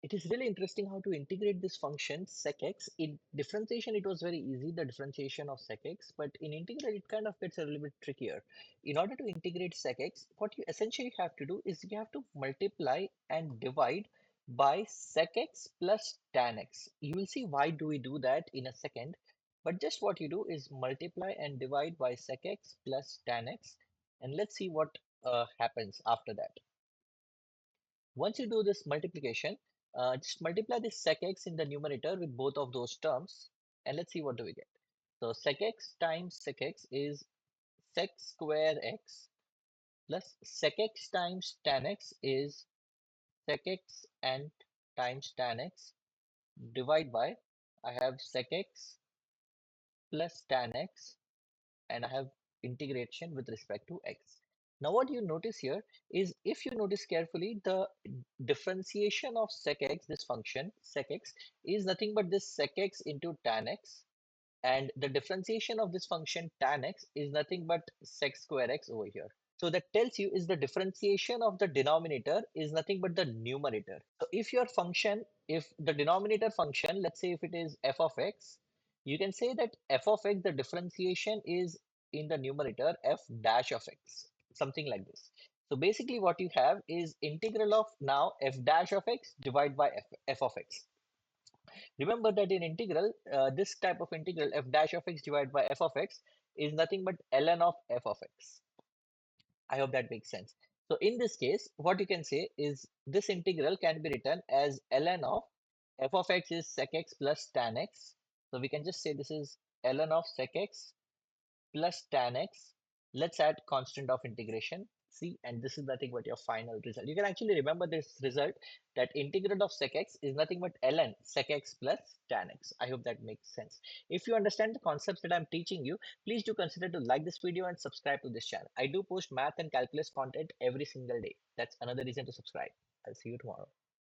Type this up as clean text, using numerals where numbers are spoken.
It is really interesting how to integrate this function sec x. In differentiation, it was very easy, the differentiation of sec x, but in integral, it kind of gets a little bit trickier. In order to integrate sec x, what you essentially have to do is you have to multiply and divide by sec x plus tan x. You will see why do we do that in a second, but just what you do is multiply and divide by sec x plus tan x, and let's see what happens after that. Once you do this multiplication, just multiply this sec x in the numerator with both of those terms, and let's see what do we get. So sec x times sec x is sec square x plus sec x times tan x is sec x and times tan x divide by, I have sec x plus tan x and I have integration with respect to x. Now what you notice here is, if you notice carefully, the differentiation of sec x, this function sec x, is nothing but this sec x into tan x, and the differentiation of this function tan x is nothing but sec square x over here. So that tells you is the differentiation of the denominator is nothing but the numerator. So if your function, if the denominator function, let's say if it is f of x, you can say that f of x, the differentiation is in the numerator f dash of x, something like this. So basically what you have is integral of now f dash of x divided by f of x. Remember that in integral, this type of integral f dash of x divided by f of x is nothing but ln of f of x. I hope that makes sense. So in this case, what you can say is this integral can be written as ln of f of x is sec x plus tan x. So we can just say this is ln of sec x plus tan x. Let's add constant of integration c, and this is nothing but your final result. You can actually remember this result, that integral of sec x is nothing but ln sec x plus tan x. I hope that makes sense. If you understand the concepts that I'm teaching you, please do consider to like this video and subscribe to this channel. I do post math and calculus content every single day. That's another reason to subscribe. I'll see you tomorrow.